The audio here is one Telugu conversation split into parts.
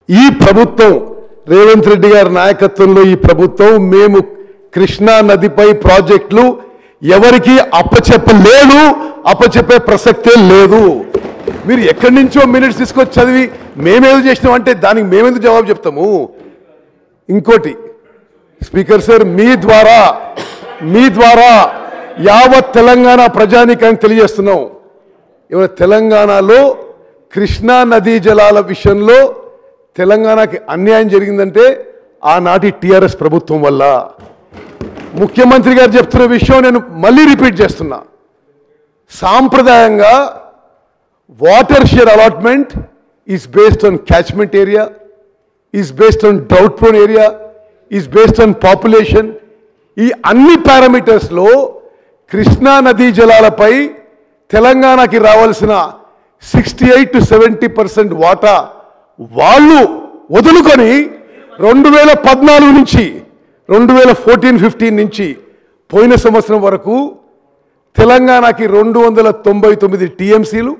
ఈ ప్రభుత్వం రేవంత్ రెడ్డి గారి నాయకత్వంలో ఈ ప్రభుత్వం మేము కృష్ణా నదిపై ప్రాజెక్టులు ఎవరికి అప్పచెప్పలేదు, అప్పచెప్పే ప్రసక్తే లేదు. మీరు ఎక్కడి నుంచో మినిట్స్ తీసుకొచ్చి చదివి మేమేదో చేసినామంటే దానికి మేమెందుకు జవాబు చెప్తాము? ఇంకోటి స్పీకర్ సార్, మీ ద్వారా యావత్ తెలంగాణ ప్రజానీకానికి తెలియజేస్తున్నాం. ఏమైనా తెలంగాణలో కృష్ణా నదీ జలాల విషయంలో తెలంగాణకి అన్యాయం జరిగిందంటే ఆనాటి టీఆర్ఎస్ ప్రభుత్వం వల్ల. ముఖ్యమంత్రి గారు చెప్తున్న విషయం నేను మళ్ళీ రిపీట్ చేస్తున్నా. సాంప్రదాయంగా water share allotment is based on catchment area, is based on drought prone area, is based on population. ఈ అన్ని పారామీటర్స్లో కృష్ణా నదీ జలాలపై తెలంగాణకి రావాల్సిన 68 to 70% వాటా వాళ్ళు వదులుకొని 2014 నుంచి 2014-15 నుంచి పోయిన సంవత్సరం వరకు తెలంగాణకి 299 టీఎంసీలు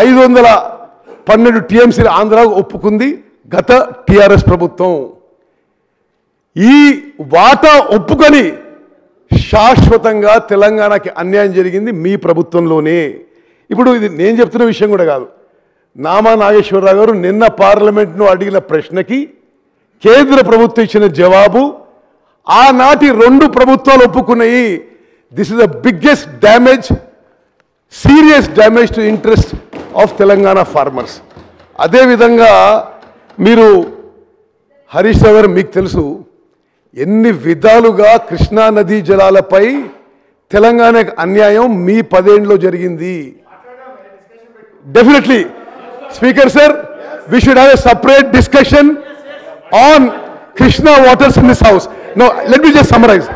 512 టీఎంసీలు ఆంధ్రాకు ఒప్పుకుంది గత టీఆర్ఎస్ ప్రభుత్వం. ఈ వాటా ఒప్పుకొని శాశ్వతంగా తెలంగాణకి అన్యాయం జరిగింది మీ ప్రభుత్వంలోనే. ఇప్పుడు ఇది నేను చెప్తున్న విషయం కూడా కాదు. నామా నాగేశ్వరరావు గారు నిన్న పార్లమెంట్ను అడిగిన ప్రశ్నకి కేంద్ర ప్రభుత్వం ఇచ్చిన జవాబు ఆనాటి 2 ప్రభుత్వాలు ఒప్పుకున్నాయి. This is the biggest damage, serious damage to interest of Telangana farmers. అదేవిధంగా మీరు హరీష్ రావు గారు, మీకు తెలుసు ఎన్ని విధాలుగా కృష్ణా నదీ జలాలపై తెలంగాణకు అన్యాయం మీ 10 ఏళ్లలో జరిగింది. Definitely speaker sir, we should have a separate discussion on Krishna waters in this house. No, let me just summarize.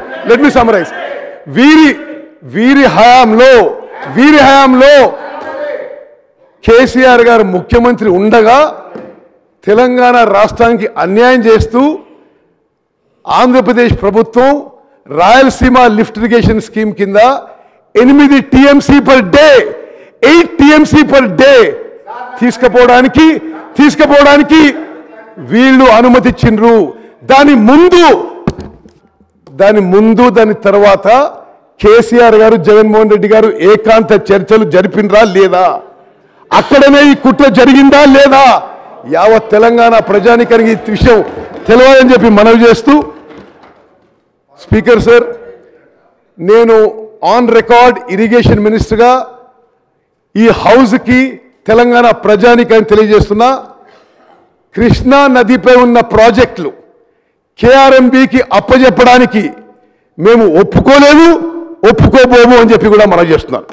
వీరి హయాంలో కేసీఆర్ గారు ముఖ్యమంత్రి ఉండగా తెలంగాణ రాష్ట్రానికి అన్యాయం చేస్తూ ఆంధ్రప్రదేశ్ ప్రభుత్వం రాయలసీమ లిఫ్ట్ ఇరిగేషన్ స్కీమ్ కింద 8 TMC per day 8 TMC per day తీసుకుపోవడానికి వీళ్ళు అనుమతిచ్చిండ్రు. దాని తర్వాత కేసీఆర్ గారు జగన్మోహన్ రెడ్డి గారు ఏకాంత చర్చలు జరిపినరా లేదా? అక్కడనే ఈ కుట్ర జరిగిందా లేదా? యావత్ తెలంగాణ ప్రజానికానికి ఈ విషయం తెలియాలని చెప్పి మనవి చేస్తూ, స్పీకర్ సార్, నేను ఆన్ రికార్డ్ ఇరిగేషన్ మినిస్టర్గా ఈ హౌస్కి తెలంగాణ ప్రజానికాన్ని తెలియజేస్తున్నా, కృష్ణా నదిపై ఉన్న ప్రాజెక్టులు కేఆర్ఎంబీకి అప్పజెప్పడానికి మేము ఒప్పుకోలేదు, ఒప్పుకోబోము అని చెప్పి కూడా మనం చేస్తున్నాం.